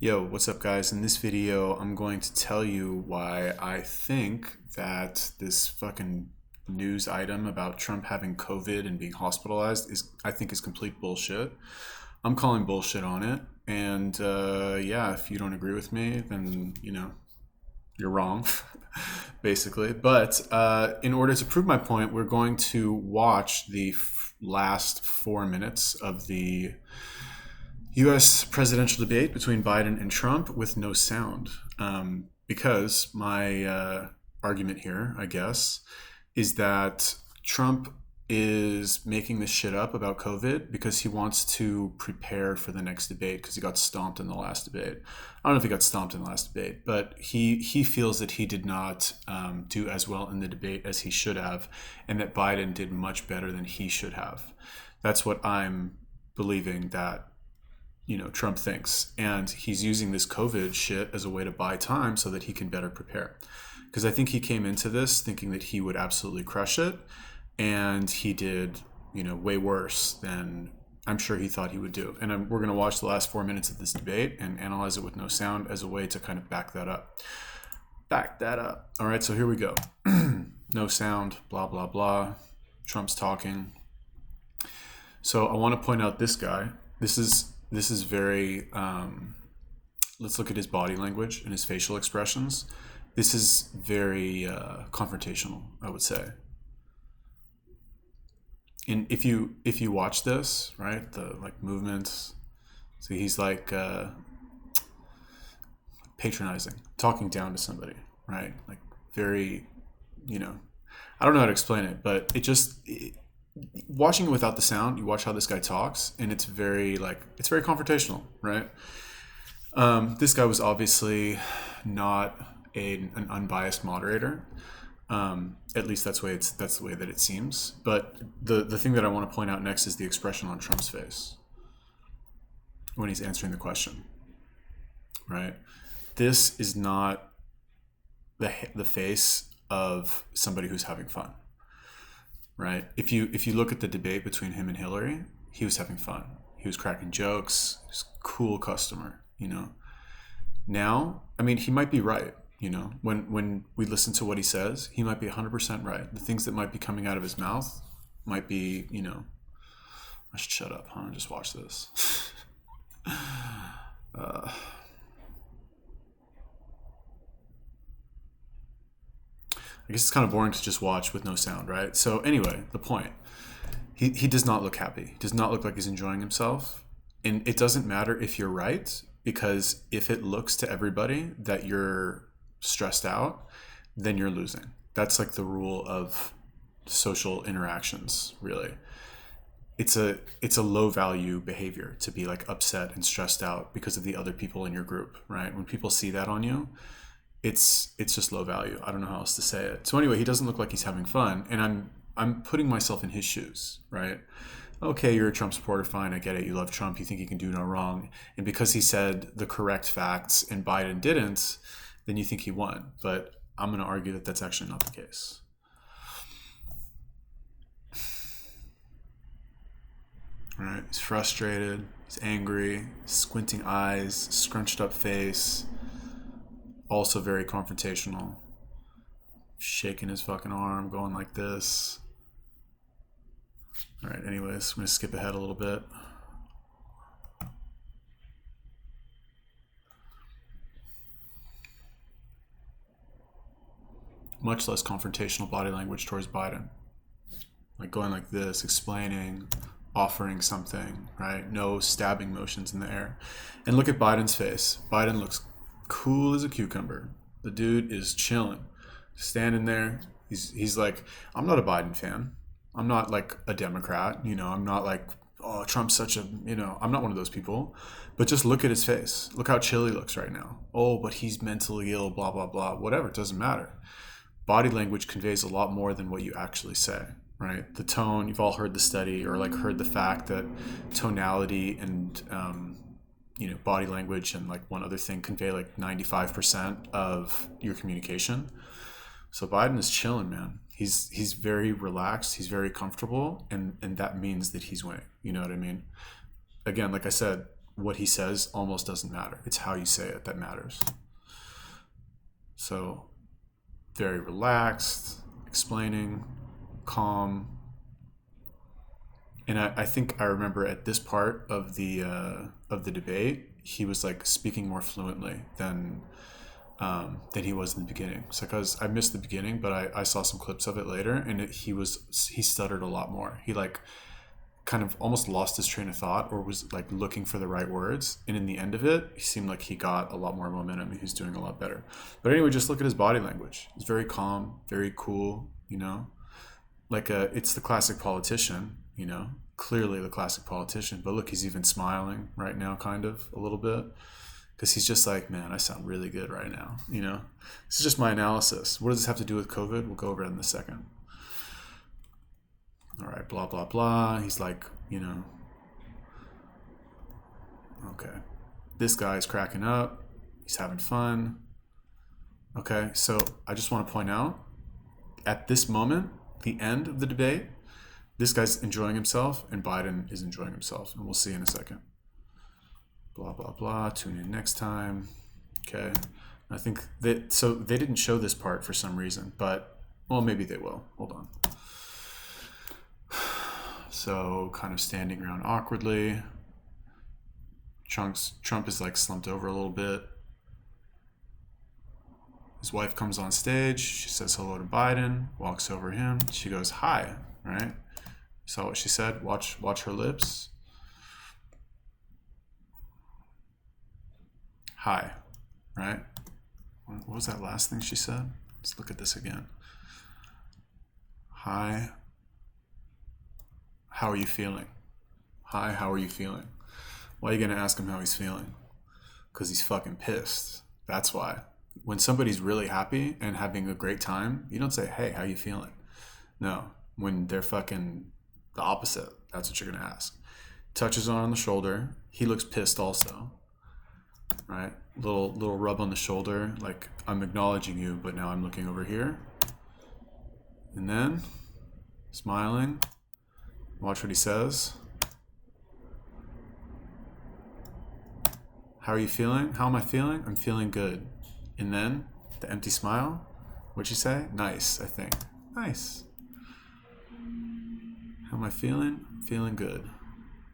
Yo, what's up, guys? In this video, I'm going to tell you why I think that this fucking news item about Trump having COVID and being hospitalized I think, is complete bullshit. I'm calling bullshit on it. And yeah, if you don't agree with me, then, you're wrong, basically. But in order to prove my point, we're going to watch the last 4 minutes of the U.S. presidential debate between Biden and Trump with no sound. Because my argument here, I guess, is that Trump is making this shit up about COVID because he wants to prepare for the next debate because he got stomped in the last debate. I don't know if he got stomped in the last debate, but he feels that he did not do as well in the debate as he should have, and that Biden did much better than he should have. That's what I'm believing that Trump thinks. And he's using this COVID shit as a way to buy time so that he can better prepare. Because I think he came into this thinking that he would absolutely crush it. And he did, way worse than I'm sure he thought he would do. And we're going to watch the last 4 minutes of this debate and analyze it with no sound as a way to kind of back that up. All right, so here we go. No sound, blah, blah, blah. Trump's talking. So I want to point out this guy. This is very, let's look at his body language and his facial expressions. This is very confrontational, I would say. And if you watch this, right, the movements, so he's patronizing, talking down to somebody, right? Like very, I don't know how to explain it, but watching it without the sound, you watch how this guy talks, and it's very confrontational, right? This guy was obviously not an unbiased moderator. At least that's the way that it seems. But the thing that I want to point out next is the expression on Trump's face when he's answering the question, right? This is not the face of somebody who's having fun. Right. If you look at the debate between him and Hillary, he was having fun. He was cracking jokes. He was a cool customer. Now, I mean, he might be right. When we listen to what he says, he might be 100% right. The things that might be coming out of his mouth might be, I should shut up, huh? And just watch this. I guess it's kind of boring to just watch with no sound, right? So anyway, the point. He does not look happy. He does not look like he's enjoying himself. And it doesn't matter if you're right, because if it looks to everybody that you're stressed out, then you're losing. That's like the rule of social interactions, really. It's a low value behavior to be like upset and stressed out because of the other people in your group, right? When people see that on you, it's just low value. I don't know how else to say it. So anyway, he doesn't look like he's having fun, and I'm putting myself in his shoes, right? Okay, you're a Trump supporter, fine, I get it. You love Trump, you think he can do no wrong, and because he said the correct facts and Biden didn't, then you think he won. But I'm going to argue that that's actually not the case. All right, he's frustrated, he's angry, squinting eyes, scrunched up face. Also very confrontational, shaking his fucking arm, going like this. All right, anyways, I'm going to skip ahead a little bit. Much less confrontational body language towards Biden. Like going like this, explaining, offering something, right? No stabbing motions in the air. And look at Biden's face. Biden looks cool as a cucumber. The dude is chilling, standing there. He's like, I'm not a Biden fan. I'm not like a Democrat. I'm not like, oh, Trump's such a, I'm not one of those people. But just look at his face. Look how chill he looks right now. Oh, but he's mentally ill, blah, blah, blah. Whatever, it doesn't matter. Body language conveys a lot more than what you actually say, right? The tone, you've all heard the study or like heard the fact that tonality and, body language and like one other thing convey like 95% of your communication. So Biden is chilling, man. He's very relaxed. He's very comfortable. And that means that he's winning. You know what I mean? Again, like I said, what he says almost doesn't matter. It's how you say it that matters. So very relaxed, explaining, calm. And I think I remember at this part of the debate, he was like speaking more fluently than he was in the beginning. So because I missed the beginning, but I saw some clips of it later, and he stuttered a lot more. He like kind of almost lost his train of thought, or was like looking for the right words. And in the end of it, he seemed like he got a lot more momentum. He's doing a lot better. But anyway, just look at his body language. He's very calm, very cool, like it's the classic politician, clearly the classic politician. But look, he's even smiling right now, kind of a little bit, because he's just like, man, I sound really good right now. This is just my analysis. What does this have to do with COVID? We'll go over it in a second. All right, blah, blah, blah. He's like, okay. This guy's cracking up. He's having fun. Okay, so I just want to point out, at this moment, the end of the debate, this guy's enjoying himself and Biden is enjoying himself. And we'll see in a second. Blah, blah, blah. Tune in next time. Okay. I think they didn't show this part for some reason, but, well, maybe they will. Hold on. So kind of standing around awkwardly. Trump is like slumped over a little bit. His wife comes on stage. She says hello to Biden, walks over him. She goes, hi, right? Saw what she said? Watch her lips. Hi, right? What was that last thing she said? Let's look at this again. Hi. How are you feeling? Hi, how are you feeling? Why are you going to ask him how he's feeling? Because he's fucking pissed. That's why. When somebody's really happy and having a great time, you don't say, hey, how you feeling? No. When they're fucking the opposite, that's what you're going to ask. Touches on the shoulder. He looks pissed also. Right? Little rub on the shoulder. Like, I'm acknowledging you, but now I'm looking over here. And then, smiling. Watch what he says. How are you feeling? How am I feeling? I'm feeling good. And then, the empty smile. What'd you say? Nice, I think. Nice. How am I feeling? Feeling good.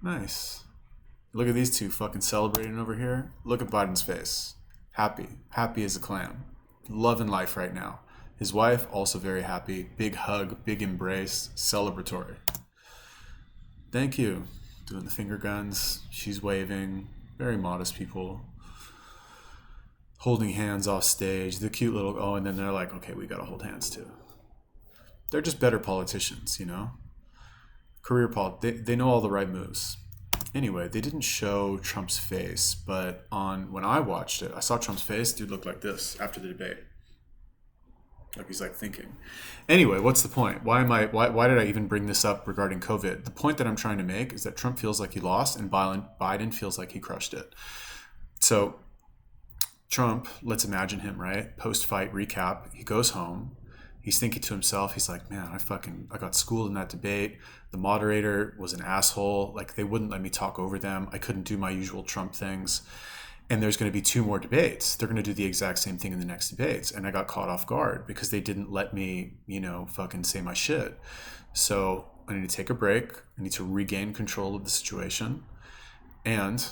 Nice. Look at these two fucking celebrating over here. Look at Biden's face. Happy. Happy as a clam. Loving life right now. His wife, also very happy. Big hug, big embrace, celebratory. Thank you. Doing the finger guns. She's waving. Very modest people. Holding hands off stage. The cute little, and then they're like, okay, we gotta hold hands too. They're just better politicians, They know all the right moves. Anyway, they didn't show Trump's face, but when I watched it, I saw Trump's face. Dude looked like this after the debate. Like he's like thinking. Anyway, what's the point? Why did I even bring this up regarding COVID? The point that I'm trying to make is that Trump feels like he lost and Biden feels like he crushed it. So Trump, let's imagine him, right? Post-fight recap, he goes home. He's thinking to himself, he's like, man, I got schooled in that debate. The moderator was an asshole. Like, they wouldn't let me talk over them. I couldn't do my usual Trump things. And there's going to be 2 more debates. They're going to do the exact same thing in the next debates. And I got caught off guard because they didn't let me, fucking say my shit. So I need to take a break. I need to regain control of the situation. And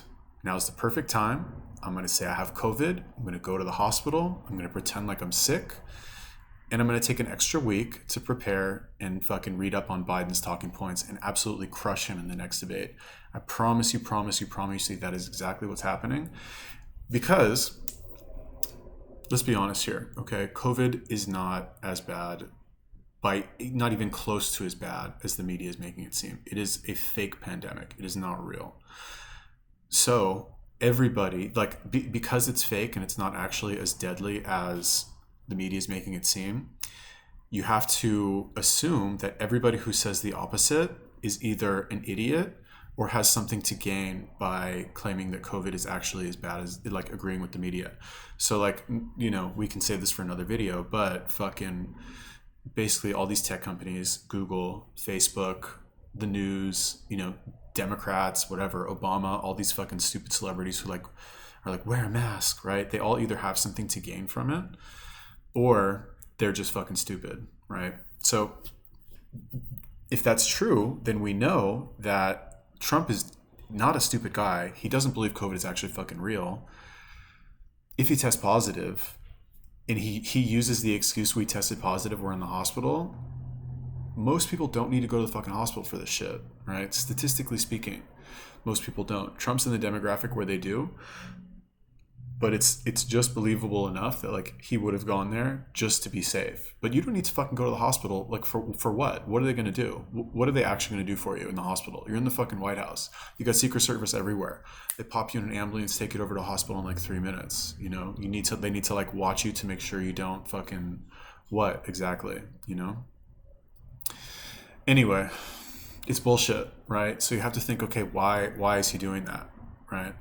now's the perfect time. I'm going to say I have COVID. I'm going to go to the hospital. I'm going to pretend like I'm sick. And I'm going to take an extra week to prepare and fucking read up on Biden's talking points and absolutely crush him in the next debate. I promise you that is exactly what's happening. Because, let's be honest here, okay? COVID is not as bad, not even close to as bad as the media is making it seem. It is a fake pandemic. It is not real. So everybody, because it's fake and it's not actually as deadly as the media is making it seem, you have to assume that everybody who says the opposite is either an idiot or has something to gain by claiming that COVID is actually as bad as, like, agreeing with the media. So, we can say this for another video, but fucking basically all these tech companies, Google, Facebook, the news, Democrats, whatever, Obama, all these fucking stupid celebrities who like are like wear a mask, right? They all either have something to gain from it or they're just fucking stupid, right? So if that's true, then we know that Trump is not a stupid guy. He doesn't believe COVID is actually fucking real. If he tests positive and he uses the excuse we tested positive, we're in the hospital, most people don't need to go to the fucking hospital for this shit, right? Statistically speaking, most people don't. Trump's in the demographic where they do, but it's just believable enough that like he would have gone there just to be safe. But you don't need to fucking go to the hospital. Like for what? What are they going to do? What are they actually going to do for you in the hospital? You're in the fucking White House. You got Secret Service everywhere. They pop you in an ambulance, take it over to a hospital in like 3 minutes. You know, they need to like watch you to make sure you don't fucking what exactly, you know? Anyway, it's bullshit, right? So you have to think, okay, why is he doing that, right?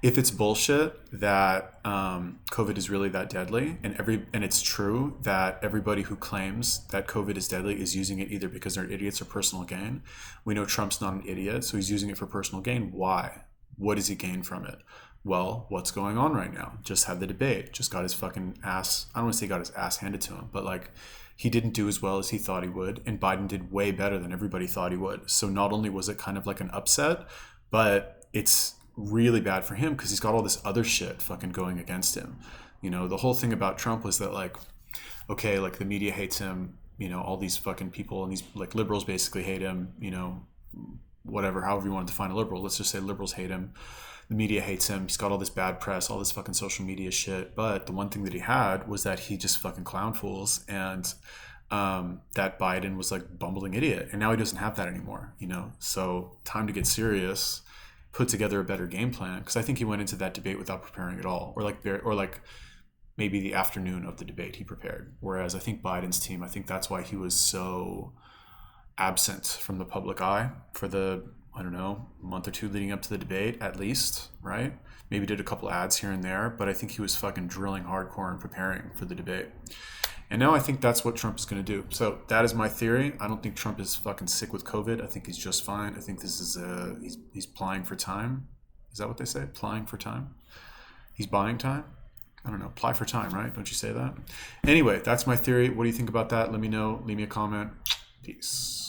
If it's bullshit that COVID is really that deadly, and it's true that everybody who claims that COVID is deadly is using it either because they're idiots or personal gain. We know Trump's not an idiot, so he's using it for personal gain. Why? What does he gain from it? Well, what's going on right now? Just had the debate. Just got his fucking ass. I don't want to say he got his ass handed to him, but like he didn't do as well as he thought he would, and Biden did way better than everybody thought he would. So not only was it kind of like an upset, but it's really bad for him because he's got all this other shit fucking going against him. You know, the whole thing about Trump was that like, okay, like the media hates him, you know, all these fucking people and these like liberals basically hate him, you know, whatever, however you want to define a liberal. Let's just say liberals hate him. The media hates him. He's got all this bad press, all this fucking social media shit. But the one thing that he had was that he just fucking clown fools, and that Biden was like bumbling idiot. And now he doesn't have that anymore, you know? So time to get serious, put together a better game plan. Because I think he went into that debate without preparing at all. Or like maybe the afternoon of the debate he prepared. Whereas I think Biden's team, I think that's why he was so absent from the public eye for the, I don't know, month or two leading up to the debate, at least, right? Maybe did a couple ads here and there, but I think he was fucking drilling hardcore and preparing for the debate. And now I think that's what Trump is going to do. So that is my theory. I don't think Trump is fucking sick with COVID. I think he's just fine. I think this is he's plying for time. Is that what they say? Plying for time? He's buying time? I don't know. Ply for time, right? Don't you say that? Anyway, that's my theory. What do you think about that? Let me know. Leave me a comment. Peace.